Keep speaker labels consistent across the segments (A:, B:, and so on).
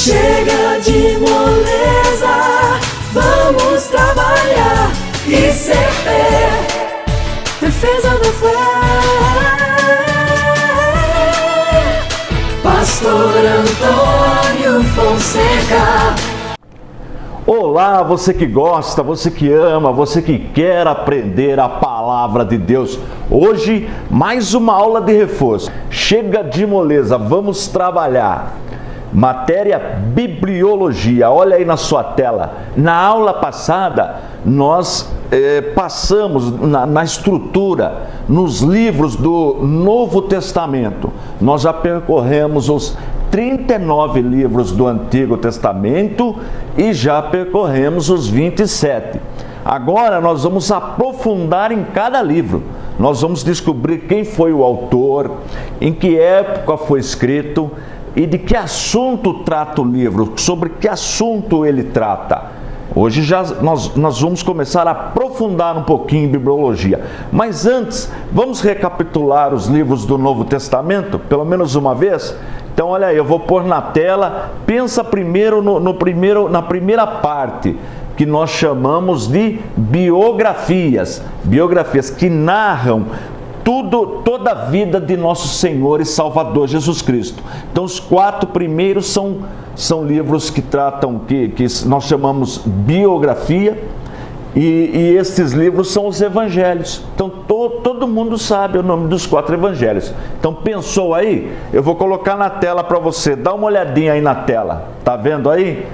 A: Chega de moleza, vamos trabalhar e ser fé, defesa da fé. Pastor Antônio Fonseca.
B: Olá, você que gosta, você que ama, você que quer aprender a palavra de Deus. Hoje, mais uma aula de reforço. Chega de moleza, vamos trabalhar. Matéria Bibliologia, olha aí na sua tela. Na aula passada, nós passamos na estrutura, nos livros do Novo Testamento. Nós já percorremos os 39 livros do Antigo Testamento e já percorremos os 27. Agora nós vamos aprofundar em cada livro. Nós vamos descobrir quem foi o autor, em que época foi escrito e de que assunto trata o livro, sobre que assunto ele trata. Hoje nós vamos começar a aprofundar um pouquinho em bibliologia. Mas antes, vamos recapitular os livros do Novo Testamento, pelo menos uma vez? Então olha aí, eu vou pôr na tela. Pensa primeiro na primeira parte, que nós chamamos de biografias. Biografias que narram toda a vida de nosso Senhor e Salvador Jesus Cristo. Então os 4 primeiros são livros que tratam, que nós chamamos biografia, e esses livros são os evangelhos. Então todo mundo sabe o nome dos 4 evangelhos. Então pensou aí? Eu vou colocar na tela para você, dá uma olhadinha aí na tela, tá vendo aí?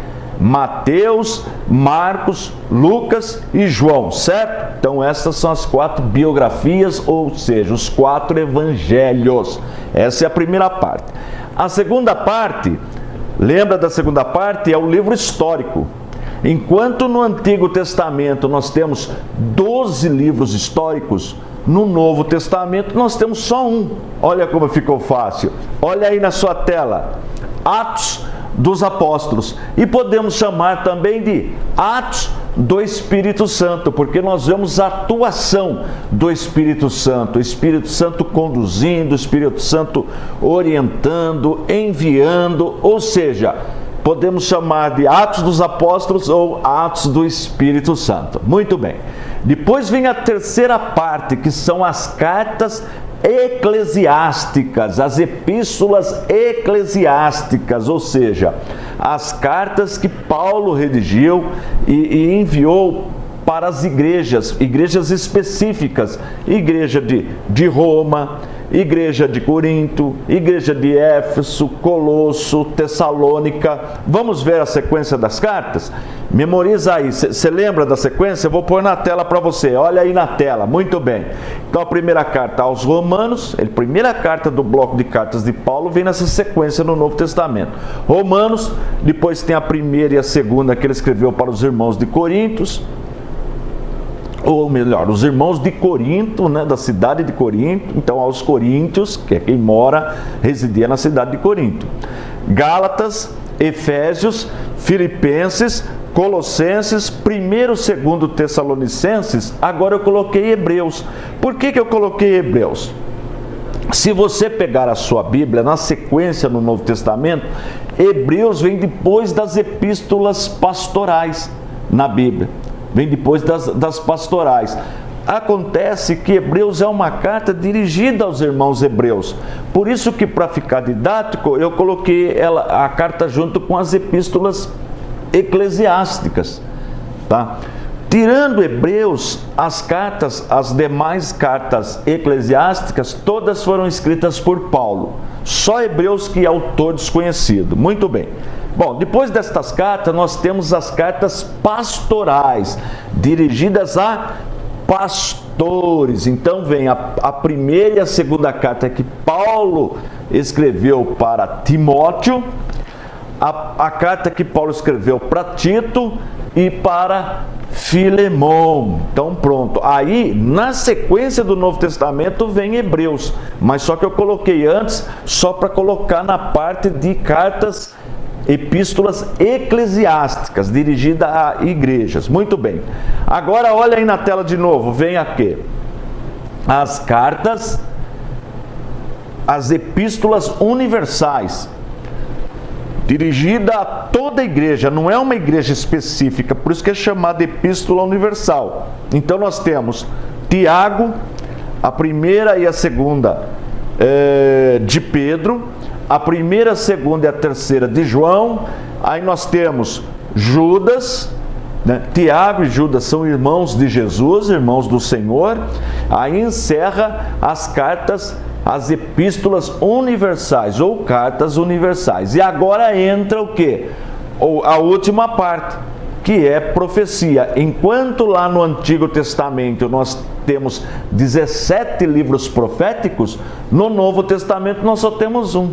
B: Mateus, Marcos, Lucas e João, certo? Então essas são as 4 biografias, ou seja, os 4 evangelhos. Essa é a primeira parte. A segunda parte, lembra da segunda parte? É o livro histórico. Enquanto no Antigo Testamento nós temos 12 livros históricos, no Novo Testamento nós temos só um. Olha como ficou fácil. Olha aí na sua tela. Atos dos Apóstolos, e podemos chamar também de Atos do Espírito Santo, porque nós vemos a atuação do Espírito Santo, o Espírito Santo conduzindo, o Espírito Santo orientando, enviando, ou seja, podemos chamar de Atos dos Apóstolos ou Atos do Espírito Santo. Muito bem. Depois vem a terceira parte, que são as cartas eclesiásticas, as epístolas eclesiásticas, ou seja, as cartas que Paulo redigiu e enviou para as igrejas específicas, igreja de Roma, igreja de Corinto, igreja de Éfeso, Colosso, Tessalônica. Vamos ver a sequência das cartas? Memoriza aí, você lembra da sequência? Eu vou pôr na tela para você, olha aí na tela, muito bem. Então a primeira carta aos Romanos, a primeira carta do bloco de cartas de Paulo vem nessa sequência no Novo Testamento. Romanos, depois tem a primeira e a segunda que ele escreveu para os irmãos de Corinto, ou melhor, os irmãos de Corinto, né, da cidade de Corinto. Então aos coríntios, que é quem residia na cidade de Corinto. Gálatas, Efésios, Filipenses, Colossenses, 1º, 2º Tessalonicenses. Agora eu coloquei Hebreus. Por que eu coloquei Hebreus? Se você pegar a sua Bíblia, na sequência no Novo Testamento, Hebreus vem depois das epístolas pastorais na Bíblia. Vem depois das pastorais. Acontece que Hebreus é uma carta dirigida aos irmãos hebreus. Por isso que, para ficar didático, eu coloquei a carta junto com as epístolas eclesiásticas. Tá? Tirando Hebreus, as demais cartas eclesiásticas, todas foram escritas por Paulo. Só Hebreus que é autor desconhecido. Muito bem. Bom, depois destas cartas, nós temos as cartas pastorais, dirigidas a pastores. Então vem a primeira e a segunda carta que Paulo escreveu para Timóteo, a carta que Paulo escreveu para Tito e para Filemão. Então pronto, aí na sequência do Novo Testamento vem Hebreus, mas só que eu coloquei antes só para colocar na parte de cartas, epístolas eclesiásticas dirigidas a igrejas. Muito bem, agora olha aí na tela de novo, vem aqui as cartas, as epístolas universais. dirigida a toda a igreja, não é uma igreja específica, por isso que é chamada Epístola Universal. Então nós temos Tiago, a primeira e a segunda de Pedro, a primeira, a segunda e a terceira de João. Aí nós temos Judas, né? Tiago e Judas são irmãos de Jesus, irmãos do Senhor. Aí encerra as cartas, as epístolas universais ou cartas universais. E agora entra o quê? A última parte, que é profecia. Enquanto lá no Antigo Testamento nós temos 17 livros proféticos, no Novo Testamento nós só temos um,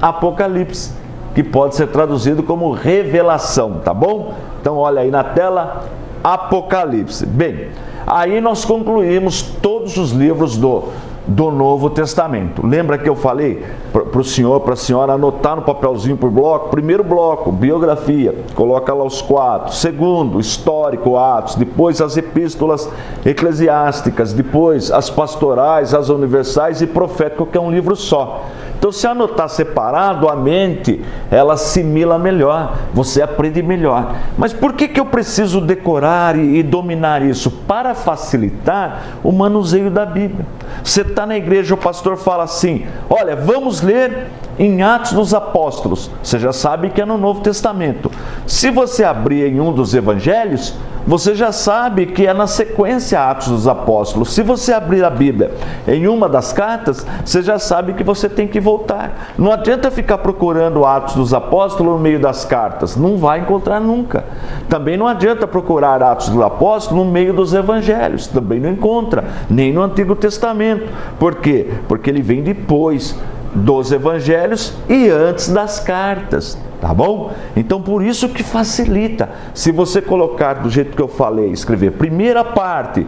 B: Apocalipse, que pode ser traduzido como revelação, tá bom? Então olha aí na tela, Apocalipse. Bem, aí nós concluímos todos os livros do Novo Testamento. Lembra que eu falei para o senhor, para a senhora anotar no papelzinho por bloco? Primeiro bloco, biografia, coloca lá os 4. Segundo, histórico, Atos. Depois as epístolas eclesiásticas. Depois as pastorais, as universais e profético, que é um livro só. Então, se anotar separado, a mente, ela assimila melhor, você aprende melhor. Mas por que eu preciso decorar e dominar isso? Para facilitar o manuseio da Bíblia. Você está na igreja, o pastor fala assim, olha, vamos ler em Atos dos Apóstolos. Você já sabe que é no Novo Testamento. Se você abrir em um dos evangelhos, você já sabe que é na sequência Atos dos Apóstolos. Se você abrir a Bíblia em uma das cartas, você já sabe que você tem que voltar. Não adianta ficar procurando Atos dos Apóstolos no meio das cartas. Não vai encontrar nunca. Também não adianta procurar Atos dos Apóstolos no meio dos evangelhos. Também não encontra. Nem no Antigo Testamento. Por quê? Porque ele vem depois dos evangelhos e antes das cartas, tá bom? Então por isso que facilita. Se você colocar do jeito que eu falei, escrever primeira parte,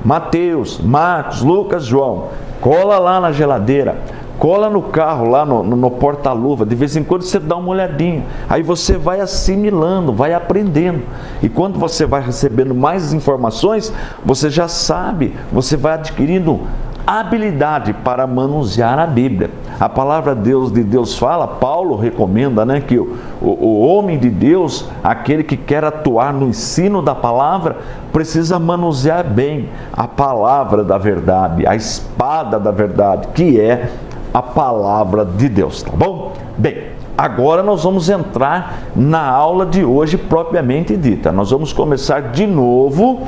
B: Mateus, Marcos, Lucas, João, cola lá na geladeira, cola no carro, lá no porta-luva, de vez em quando você dá uma olhadinha, aí você vai assimilando, vai aprendendo, e quando você vai recebendo mais informações, você já sabe, você vai adquirindo habilidade para manusear a Bíblia. A palavra de Deus fala, Paulo recomenda, né, que o homem de Deus, aquele que quer atuar no ensino da palavra, precisa manusear bem a palavra da verdade, a espada da verdade, que é a palavra de Deus, tá bom? Bem, agora nós vamos entrar na aula de hoje propriamente dita. Nós vamos começar de novo,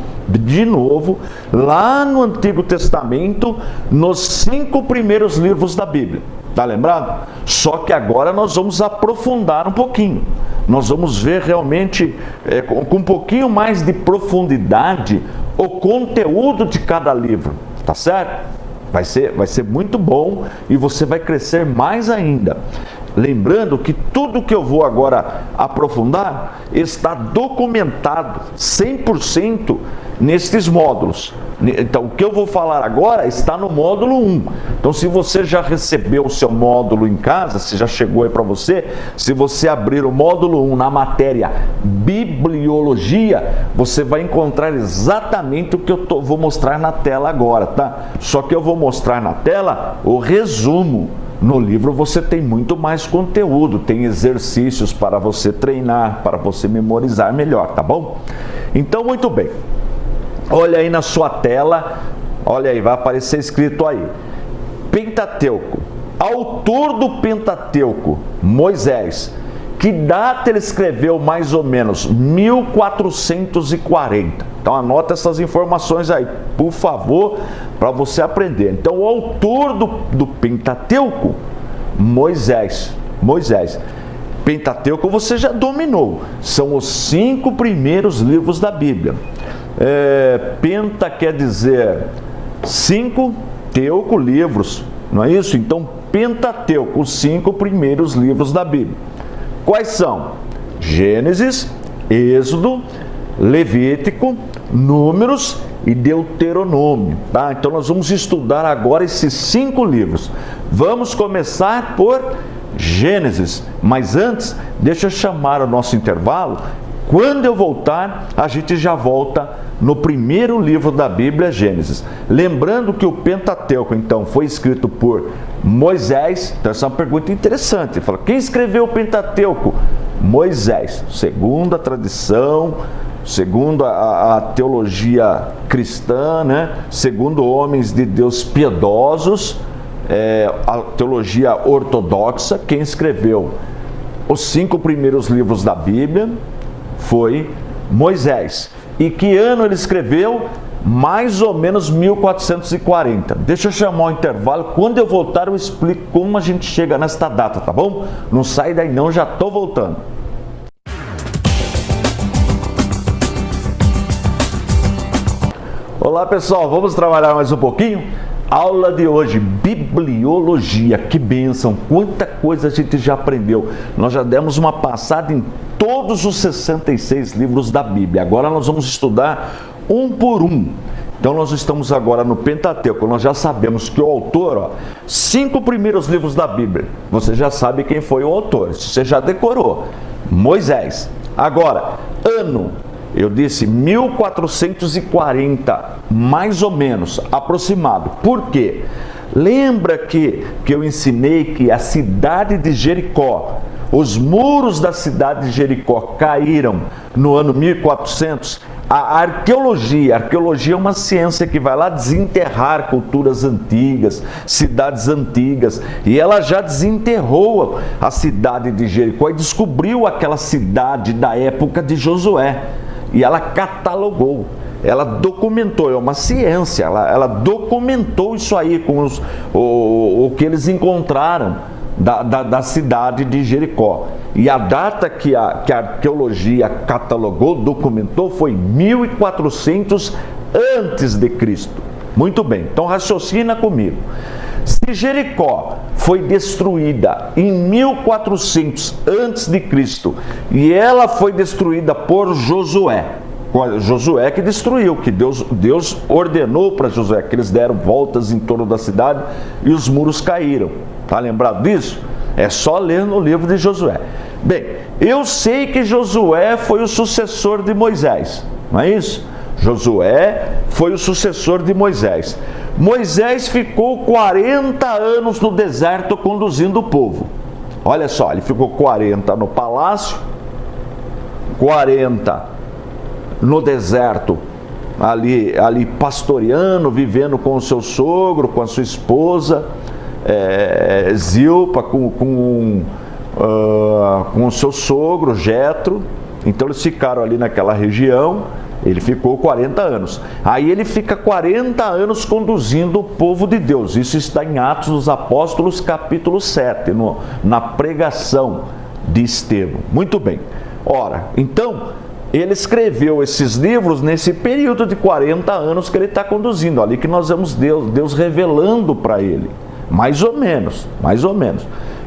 B: lá no Antigo Testamento, nos 5 primeiros livros da Bíblia. Tá lembrado? Só que agora nós vamos aprofundar um pouquinho. Nós vamos ver realmente, com um pouquinho mais de profundidade, o conteúdo de cada livro. Tá certo? Vai ser muito bom e você vai crescer mais ainda. Lembrando que tudo que eu vou agora aprofundar está documentado 100% nestes módulos. Então, o que eu vou falar agora está no módulo 1. Então, se você já recebeu o seu módulo em casa, se já chegou aí para você, se você abrir o módulo 1 na matéria Bibliologia, você vai encontrar exatamente o que eu vou mostrar na tela agora, tá? Só que eu vou mostrar na tela o resumo. No livro você tem muito mais conteúdo, tem exercícios para você treinar, para você memorizar melhor, tá bom? Então, muito bem. Olha aí na sua tela, olha aí, vai aparecer escrito aí. Pentateuco. Autor do Pentateuco, Moisés. Que data ele escreveu mais ou menos? 1440. Então anota essas informações aí, por favor, para você aprender. Então o autor do Pentateuco, Moisés. Pentateuco você já dominou. São os 5 primeiros livros da Bíblia. Penta quer dizer 5, teuco, livros, não é isso? Então Pentateuco, os 5 primeiros livros da Bíblia. Quais são? Gênesis, Êxodo, Levítico, Números e Deuteronômio, tá? Então nós vamos estudar agora esses 5 livros. Vamos começar por Gênesis, mas antes, deixa eu chamar o nosso intervalo. Quando eu voltar, a gente já volta no primeiro livro da Bíblia, Gênesis. Lembrando que o Pentateuco, então, foi escrito por Moisés. Então essa é uma pergunta interessante. Ele fala, quem escreveu o Pentateuco? Moisés. Segundo a tradição, segundo a teologia cristã, né? Segundo homens de Deus piedosos, a teologia ortodoxa, quem escreveu os 5 primeiros livros da Bíblia foi Moisés. E que ano ele escreveu? Mais ou menos 1440. Deixa eu chamar o intervalo. Quando eu voltar, eu explico como a gente chega nesta data, tá bom? Não sai daí não, já estou voltando. Olá pessoal, vamos trabalhar mais um pouquinho? Aula de hoje, bibliologia, que bênção, quanta coisa a gente já aprendeu. Nós já demos uma passada em todos os 66 livros da Bíblia, agora nós vamos estudar um por um. Então nós estamos agora no Pentateuco, nós já sabemos que o autor, 5 primeiros livros da Bíblia, você já sabe quem foi o autor, você já decorou, Moisés. Agora, ano, eu disse 1440, mais ou menos, aproximado. Por quê? Lembra que eu ensinei que a cidade de Jericó, os muros da cidade de Jericó caíram no ano 1400? A arqueologia é uma ciência que vai lá desenterrar culturas antigas, cidades antigas, e ela já desenterrou a cidade de Jericó e descobriu aquela cidade da época de Josué. E ela catalogou, ela documentou, é uma ciência, ela documentou isso aí com o que eles encontraram da cidade de Jericó. E a data que a arqueologia catalogou, documentou, foi 1400 antes de Cristo. Muito bem, então raciocina comigo. Se Jericó foi destruída em 1400 antes de Cristo e ela foi destruída por Josué que destruiu, que Deus ordenou para Josué, que eles deram voltas em torno da cidade e os muros caíram. Tá lembrado disso? É só ler no livro de Josué. Bem, eu sei que Josué foi o sucessor de Moisés, não é isso? Josué foi o sucessor de Moisés. Moisés ficou 40 anos no deserto conduzindo o povo. Olha só, ele ficou 40 no palácio, 40 no deserto, ali pastoreando, vivendo com o seu sogro, com a sua esposa, Zilpa, com o seu sogro, Jetro. Então eles ficaram ali naquela região. Ele ficou 40 anos. Aí ele fica 40 anos conduzindo o povo de Deus. Isso está em Atos dos Apóstolos, capítulo 7, na pregação de Estevão. Muito bem. Ora, então, ele escreveu esses livros nesse período de 40 anos que ele está conduzindo. Ali que nós vemos Deus revelando para ele. Mais ou menos.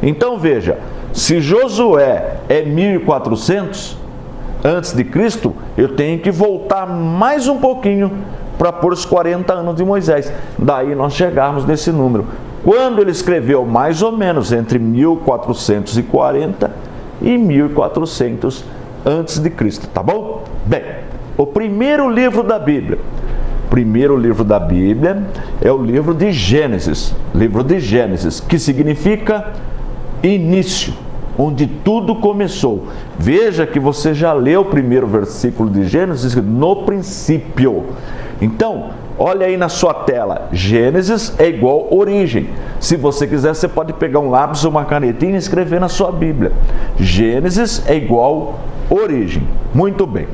B: Então, veja, se Josué é 1400... antes de Cristo, eu tenho que voltar mais um pouquinho para pôr os 40 anos de Moisés. Daí nós chegarmos nesse número. Quando ele escreveu mais ou menos entre 1440 e 1400 antes de Cristo, tá bom? Bem, o primeiro livro da Bíblia é o livro de Gênesis. Livro de Gênesis, que significa início, onde tudo começou. Veja que você já leu o primeiro versículo de Gênesis, no princípio. Então, olha aí na sua tela, Gênesis é igual origem. Se você quiser, você pode pegar um lápis ou uma canetinha e escrever na sua Bíblia. Gênesis é igual origem. Muito bem.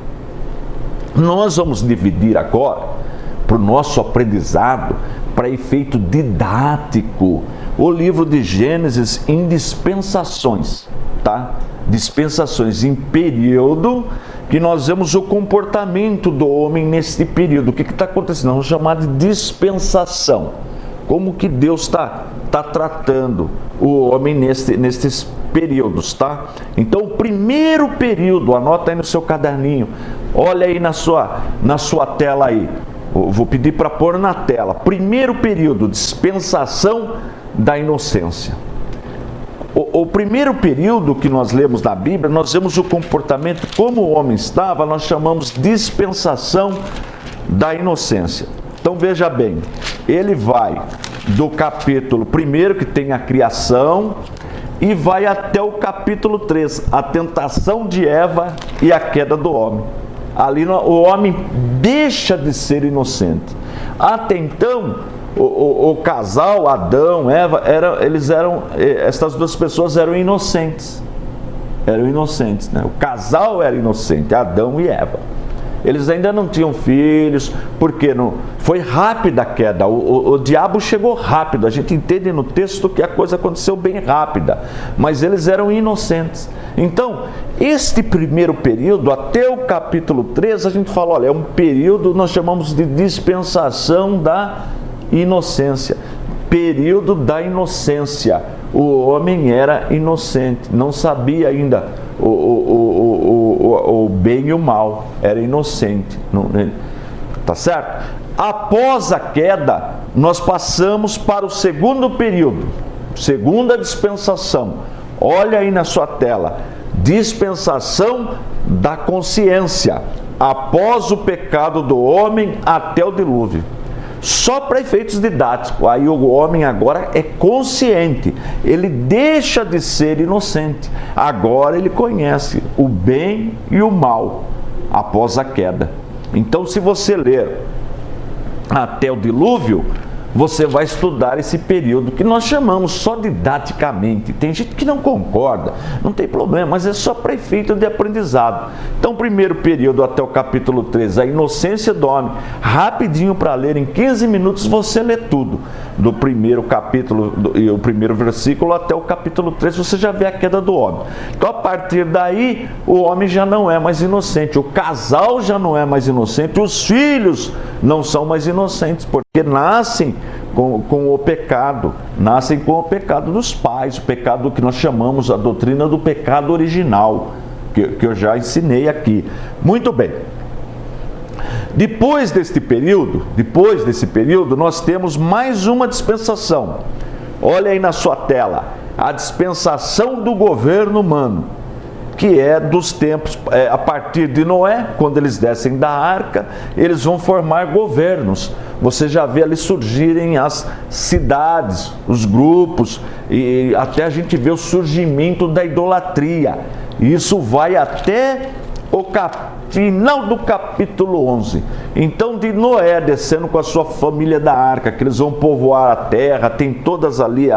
B: Nós vamos dividir agora, para o nosso aprendizado, para efeito didático, o livro de Gênesis em dispensações, tá? Dispensações em período, que nós vemos o comportamento do homem nesse período. O que está acontecendo? Vamos chamar de dispensação. Como que Deus está tratando o homem nesses períodos, tá? Então, o primeiro período, anota aí no seu caderninho, olha aí na sua tela aí. Eu vou pedir para pôr na tela. Primeiro período, dispensação da inocência. O primeiro período que nós lemos na Bíblia, nós vemos o comportamento como o homem estava, nós chamamos dispensação da inocência. Então veja bem, ele vai do capítulo 1, que tem a criação, e vai até o capítulo 3, a tentação de Eva e a queda do homem. Ali o homem deixa de ser inocente. Até então, o casal, Adão, Eva, essas duas pessoas eram inocentes. Eram inocentes, né? O casal era inocente, Adão e Eva. Eles ainda não tinham filhos, porque foi rápida a queda, o diabo chegou rápido. A gente entende no texto que a coisa aconteceu bem rápida, mas eles eram inocentes. Então, este primeiro período, até o capítulo 3, a gente fala, olha, é um período, nós chamamos de dispensação da inocência. Período da inocência. O homem era inocente, não sabia ainda o bem e o mal, era inocente, tá certo? Após a queda, nós passamos para o segundo período, segunda dispensação. Olha aí na sua tela, dispensação da consciência, após o pecado do homem até o dilúvio. Só para efeitos didáticos, aí o homem agora é consciente, ele deixa de ser inocente, agora ele conhece o bem e o mal após a queda. Então, se você ler até o dilúvio, você vai estudar esse período que nós chamamos só didaticamente. Tem gente que não concorda, não tem problema, mas é só para efeito de aprendizado. Então, primeiro período até o capítulo 3, a inocência do homem. Rapidinho para ler, em 15 minutos você lê tudo. Do primeiro capítulo e o primeiro versículo até o capítulo 3, você já vê a queda do homem. Então, a partir daí, o homem já não é mais inocente, o casal já não é mais inocente, os filhos não são mais inocentes, porque nascem com o pecado, nascem com o pecado dos pais, o pecado que nós chamamos a doutrina do pecado original, que eu já ensinei aqui. Muito bem. Depois desse período, nós temos mais uma dispensação. Olha aí na sua tela, a dispensação do governo humano, que é dos tempos, a partir de Noé, quando eles descem da arca, eles vão formar governos. Você já vê ali surgirem as cidades, os grupos, e até a gente vê o surgimento da idolatria. Isso vai até o final do capítulo 11. Então, de Noé descendo com a sua família da arca, que eles vão povoar a terra, tem todas ali,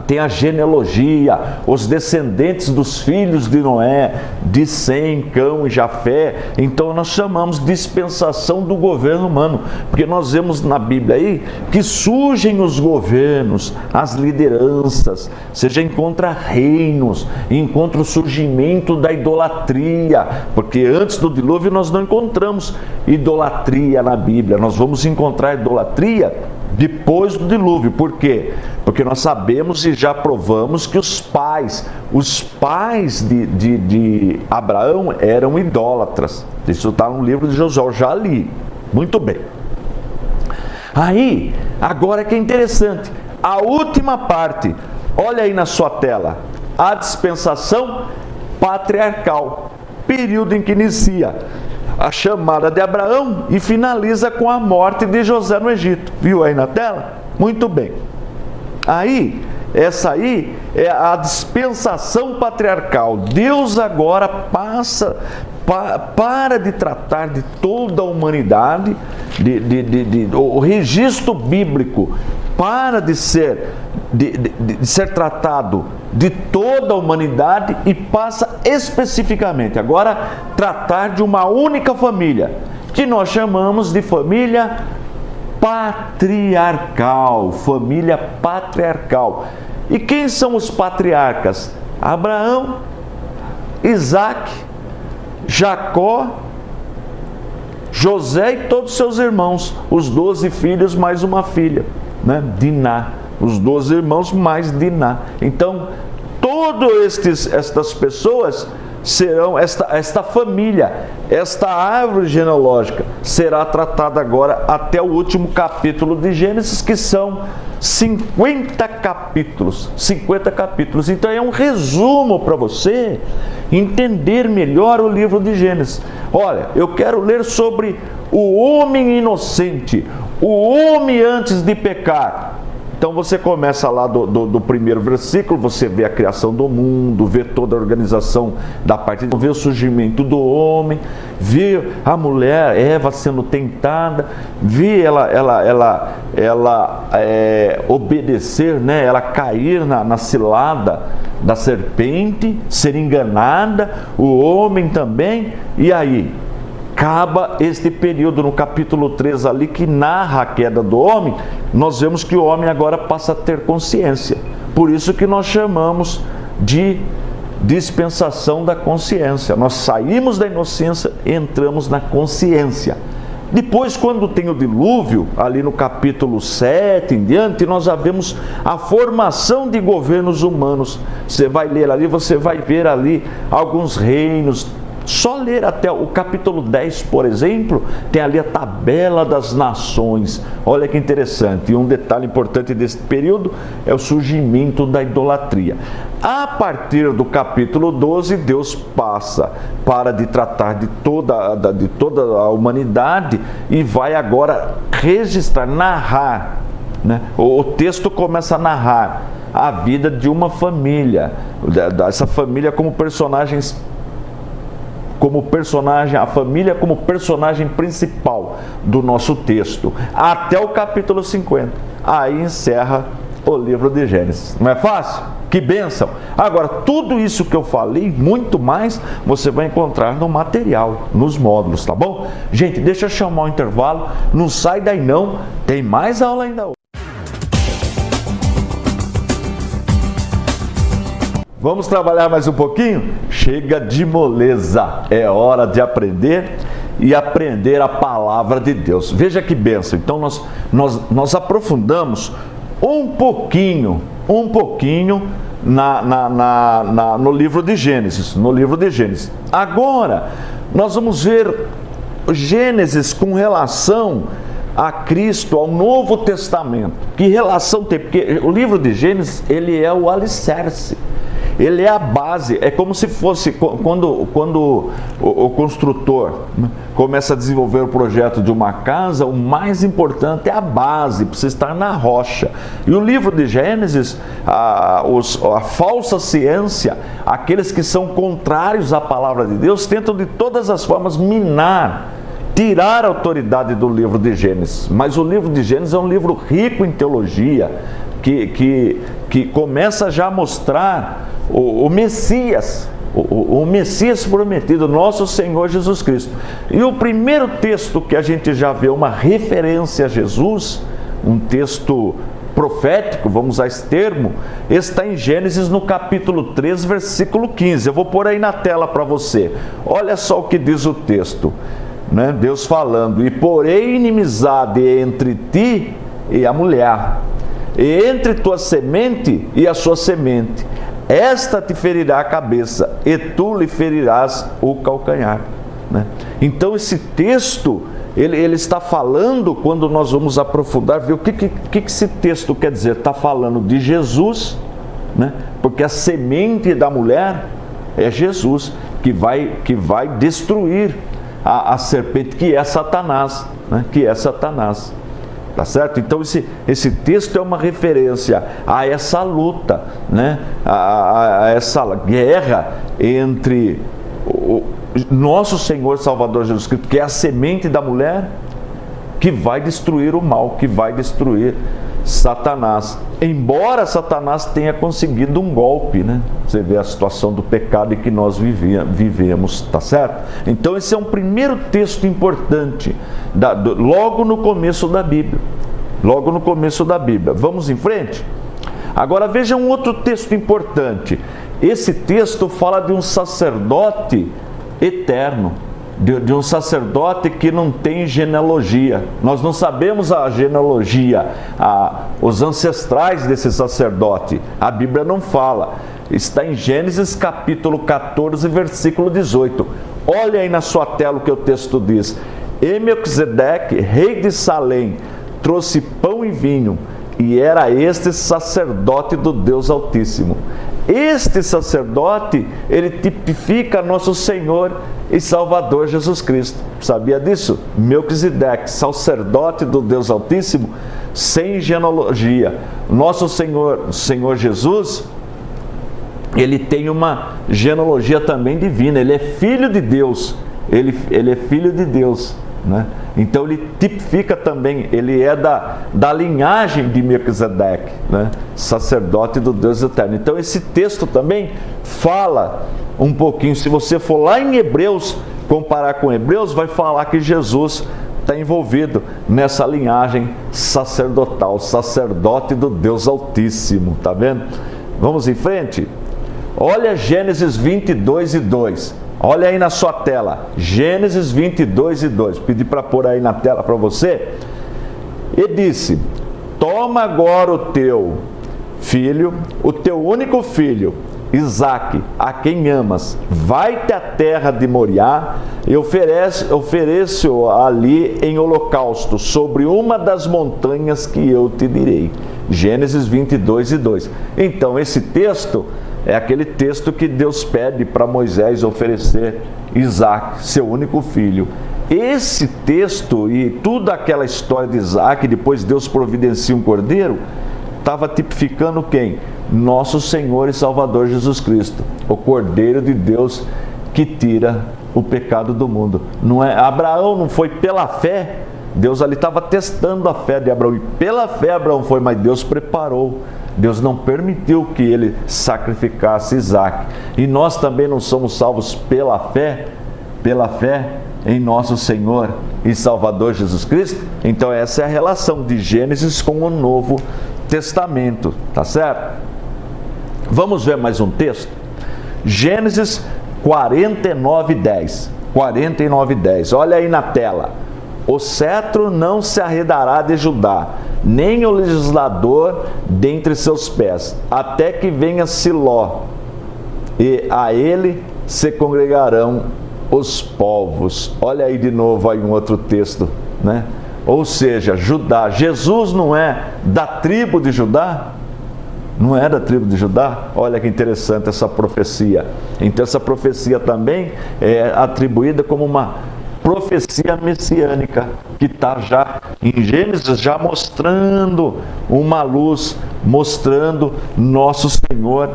B: tem a genealogia, os descendentes dos filhos de Noé, de Sem, Cão e Jafé. Então, nós chamamos dispensação do governo humano, porque nós vemos na Bíblia aí que surgem os governos, as lideranças, você já encontra reinos, encontra o surgimento da idolatria, porque antes do dilúvio nós não encontramos idolatria na Bíblia, nós vamos encontrar idolatria depois do dilúvio. Por quê? Porque nós sabemos e já provamos que os pais de Abraão eram idólatras. Isso está no livro de Josué, eu já li. Muito bem. Aí, agora que é interessante, a última parte, olha aí na sua tela, a dispensação patriarcal, período em que inicia a chamada de Abraão e finaliza com a morte de José no Egito. Viu aí na tela? Muito bem. Aí, essa aí é a dispensação patriarcal. Deus agora para de tratar de toda a humanidade, o registro bíblico para de ser tratado de toda a humanidade e passa especificamente agora tratar de uma única família, que nós chamamos de família patriarcal. Família patriarcal. E quem são os patriarcas? Abraão, Isaac, Jacó, José e todos seus irmãos, os 12 filhos mais uma filha, né? Diná, os 12 irmãos mais Diná. Então, todas estas pessoas serão, esta família, esta árvore genealógica será tratada agora até o último capítulo de Gênesis, que são 50 capítulos. 50 capítulos. Então é um resumo para você entender melhor o livro de Gênesis. Olha, eu quero ler sobre o homem inocente, o homem antes de pecar. Então você começa lá do primeiro versículo, você vê a criação do mundo, vê toda a organização da parte, vê o surgimento do homem, vê a mulher, Eva, sendo tentada, vê ela obedecer, né? Ela cair na cilada da serpente, ser enganada, o homem também, e aí? Acaba este período no capítulo 3 ali que narra a queda do homem, nós vemos que o homem agora passa a ter consciência. Por isso que nós chamamos de dispensação da consciência. Nós saímos da inocência e entramos na consciência. Depois, quando tem o dilúvio, ali no capítulo 7 em diante, nós já vemos a formação de governos humanos. Você vai ler ali, você vai ver ali alguns reinos. Só ler até o capítulo 10, por exemplo, tem ali a tabela das nações. Olha que interessante. E um detalhe importante desse período é o surgimento da idolatria. A partir do capítulo 12, Deus para de tratar de toda a humanidade e vai agora registrar, narrar, né? O texto começa a narrar a vida de uma família, essa família como a família como personagem principal do nosso texto, até o capítulo 50. Aí encerra o livro de Gênesis. Não é fácil? Que bênção! Agora, tudo isso que eu falei, muito mais, você vai encontrar no material, nos módulos, tá bom? Gente, deixa eu chamar o intervalo, não sai daí não, tem mais aula ainda hoje. Vamos trabalhar mais um pouquinho? Chega de moleza, é hora de aprender e aprender a palavra de Deus. Veja que bênção. Então nós aprofundamos um pouquinho no livro de Gênesis. Agora nós vamos ver Gênesis com relação a Cristo, ao Novo Testamento. Que relação tem? Porque o livro de Gênesis, ele é o alicerce. Ele é a base, é como se fosse quando o construtor começa a desenvolver o projeto de uma casa, o mais importante é a base, precisa estar na rocha. E o livro de Gênesis, a falsa ciência, aqueles que são contrários à palavra de Deus, tentam de todas as formas tirar a autoridade do livro de Gênesis. Mas o livro de Gênesis é um livro rico em teologia, que começa já a mostrar o Messias, o Messias prometido, nosso Senhor Jesus Cristo. E o primeiro texto que a gente já vê uma referência a Jesus, um texto profético, vamos usar esse termo, está em Gênesis no capítulo 3, versículo 15. Eu vou pôr aí na tela para você. Olha só o que diz o texto, né? Deus falando: e porém inimizade entre ti e a mulher, e entre tua semente e a sua semente, esta te ferirá a cabeça, e tu lhe ferirás o calcanhar, né? Então esse texto, ele está falando, quando nós vamos aprofundar, ver o que esse texto quer dizer. Está falando de Jesus, né? Porque a semente da mulher é Jesus, que vai destruir a serpente, que é Satanás, né? Que é Satanás. Tá certo? Então esse texto é uma referência a essa luta, né? a essa guerra entre o nosso Senhor Salvador Jesus Cristo, que é a semente da mulher, que vai destruir o mal, que vai destruir Satanás. Embora Satanás tenha conseguido um golpe, né? Você vê a situação do pecado em que nós vivemos, tá certo? Então esse é um primeiro texto importante, logo no começo da Bíblia. Logo no começo da Bíblia. Vamos em frente? Agora veja um outro texto importante. Esse texto fala de um sacerdote eterno, de um sacerdote que não tem genealogia. Nós não sabemos a genealogia, os ancestrais desse sacerdote. A Bíblia não fala. Está em Gênesis capítulo 14, versículo 18. Olha aí na sua tela o que o texto diz: e Melquisedeque, rei de Salém, trouxe pão e vinho, e era este sacerdote do Deus Altíssimo. Este sacerdote, ele tipifica nosso Senhor e Salvador Jesus Cristo. Sabia disso? Melquisedeque, sacerdote do Deus Altíssimo, sem genealogia. Nosso Senhor Jesus, ele tem uma genealogia também divina, ele é filho de Deus, ele é filho de Deus, né? Então ele tipifica também, ele é da linhagem de Melquisedeque, né? Sacerdote do Deus eterno. Então esse texto também fala um pouquinho, se você for lá em Hebreus, comparar com Hebreus, vai falar que Jesus está envolvido nessa linhagem sacerdotal, sacerdote do Deus Altíssimo, tá vendo? Vamos em frente? Olha Gênesis 22:2. Olha aí na sua tela. Gênesis 22:2. Pedi para pôr aí na tela para você. E disse: toma agora o teu filho, o teu único filho, Isaque, a quem amas, vai-te à terra de Moriá e oferece-o ali em holocausto sobre uma das montanhas que eu te direi. Gênesis 22:2. Então esse texto é aquele texto que Deus pede para Moisés oferecer Isaque, seu único filho. Esse texto e toda aquela história de Isaque, depois Deus providencia um cordeiro, estava tipificando quem? Nosso Senhor e Salvador Jesus Cristo, o Cordeiro de Deus que tira o pecado do mundo. Não é? Abraão não foi pela fé, Deus ali estava testando a fé de Abraão, e pela fé Abraão foi, mas Deus preparou. Deus não permitiu que ele sacrificasse Isaque. E nós também não somos salvos pela fé em nosso Senhor e Salvador Jesus Cristo. Então essa é a relação de Gênesis com o Novo Testamento, tá certo? Vamos ver mais um texto? Gênesis 49:10. 49:10. Olha aí na tela. O cetro não se arredará de Judá, nem o legislador dentre seus pés, até que venha Siló, e a ele se congregarão os povos. Olha aí de novo aí um outro texto, né? Ou seja, Judá, Jesus não é da tribo de Judá? Não é da tribo de Judá? Olha que interessante essa profecia. Então essa profecia também é atribuída como uma profecia messiânica, que está já em Gênesis, já mostrando uma luz, mostrando nosso Senhor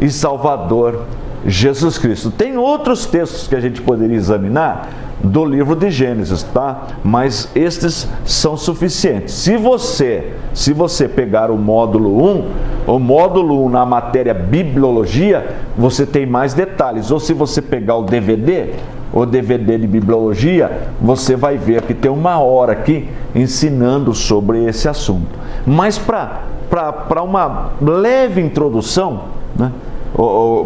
B: e Salvador Jesus Cristo. Tem outros textos que a gente poderia examinar do livro de Gênesis, tá? Mas estes são suficientes. Se você pegar o módulo 1 na matéria Bibliologia, você tem mais detalhes. Ou se você pegar o DVD de Bibliologia, você vai ver que tem 1 hora aqui ensinando sobre esse assunto. Mas para uma leve introdução, né,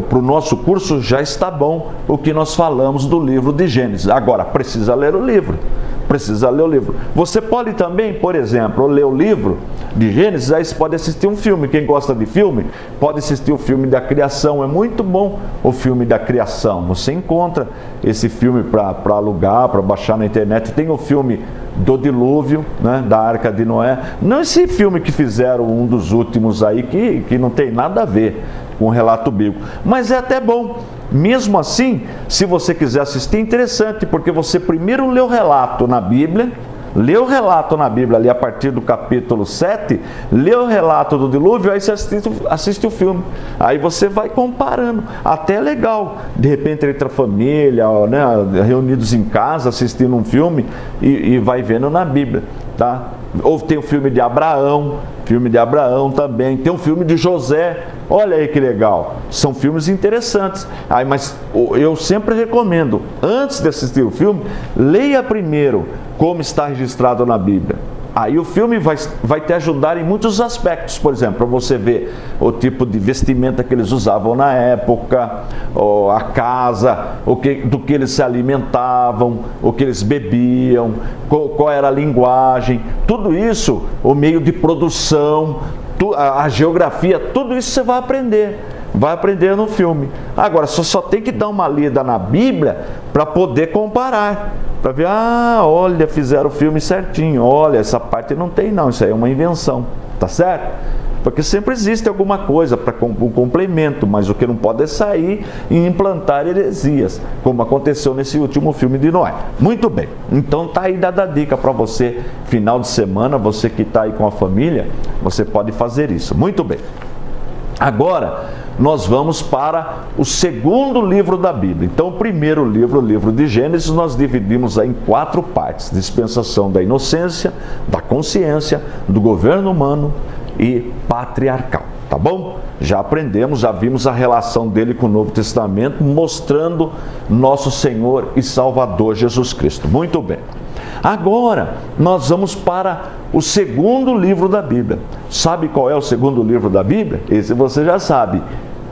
B: para o nosso curso já está bom o que nós falamos do livro de Gênesis. Agora, precisa ler o livro. Precisa ler o livro. Você pode também, por exemplo, ler o livro de Gênesis, aí você pode assistir um filme. Quem gosta de filme, pode assistir o filme da criação. É muito bom o filme da criação. Você encontra esse filme para alugar, para baixar na internet. Tem o filme do dilúvio, né, da Arca de Noé. Não esse filme que fizeram um dos últimos aí, que não tem nada a ver com o relato bíblico. Mas é até bom. Mesmo assim, se você quiser assistir, é interessante, porque você primeiro lê o relato na Bíblia, ali a partir do capítulo 7, lê o relato do dilúvio, aí você assiste o filme. Aí você vai comparando. Até é legal, de repente, entre a família, né, reunidos em casa, assistindo um filme e vai vendo na Bíblia, tá? Ou tem o filme de Abraão também, tem o filme de José, olha aí que legal, são filmes interessantes. Mas eu sempre recomendo, antes de assistir o filme, leia primeiro como está registrado na Bíblia. Aí o filme vai te ajudar em muitos aspectos. Por exemplo, para você ver o tipo de vestimenta que eles usavam na época, a casa, do que eles se alimentavam, o que eles bebiam, qual era a linguagem, tudo isso, o meio de produção, a geografia, tudo isso você vai aprender no filme. Agora, você só tem que dar uma lida na Bíblia para poder comparar, para ver, fizeram o filme certinho, olha, essa parte não tem não, isso aí é uma invenção, tá certo? Porque sempre existe alguma coisa para um complemento, mas o que não pode é sair e implantar heresias, como aconteceu nesse último filme de Noé. Muito bem, então tá aí dada a dica para você, final de semana, você que está aí com a família, você pode fazer isso. Muito bem. Agora, nós vamos para o segundo livro da Bíblia. Então, o primeiro livro, o livro de Gênesis, nós dividimos aí em 4 partes. Dispensação da inocência, da consciência, do governo humano e patriarcal. Tá bom? Já aprendemos, já vimos a relação dele com o Novo Testamento, mostrando nosso Senhor e Salvador Jesus Cristo. Muito bem. Agora, nós vamos para o segundo livro da Bíblia. Sabe qual é o segundo livro da Bíblia? Esse você já sabe.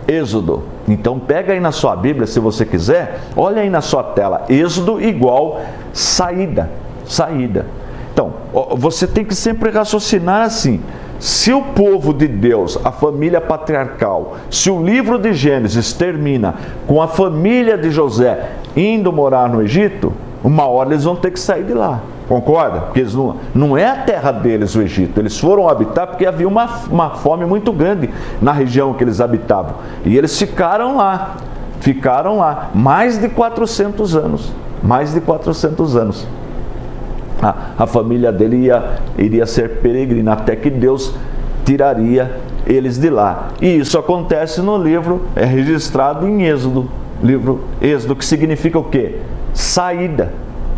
B: Êxodo. Então pega aí na sua Bíblia, se você quiser, olha aí na sua tela. Êxodo igual saída. Saída. Então, você tem que sempre raciocinar assim. Se o povo de Deus, a família patriarcal, se o livro de Gênesis termina com a família de José indo morar no Egito, uma hora eles vão ter que sair de lá, concorda? Porque eles não é a terra deles o Egito, eles foram habitar porque havia uma fome muito grande na região que eles habitavam, e eles ficaram lá, mais de 400 anos, a família dele iria ser peregrina, até que Deus tiraria eles de lá, e isso acontece no livro, é registrado em Êxodo, livro Êxodo, que significa o quê? Saída,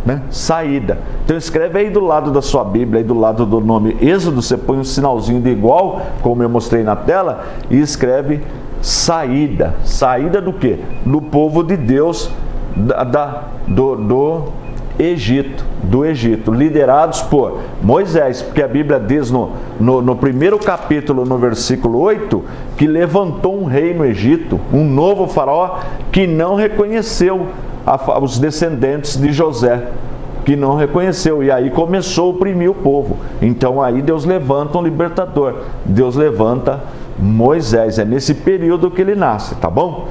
B: né? Saída. Então escreve aí do lado da sua Bíblia, aí do lado do nome Êxodo, você põe um sinalzinho de igual, como eu mostrei na tela, e escreve saída. Saída do quê? Do povo de Deus do Egito, liderados por Moisés, porque a Bíblia diz no primeiro capítulo, no versículo 8, que levantou um rei no Egito, um novo faraó, que não reconheceu os descendentes de José, que não reconheceu, e aí começou a oprimir o povo. Então aí Deus levanta um libertador, Deus levanta Moisés, é nesse período que ele nasce, tá bom?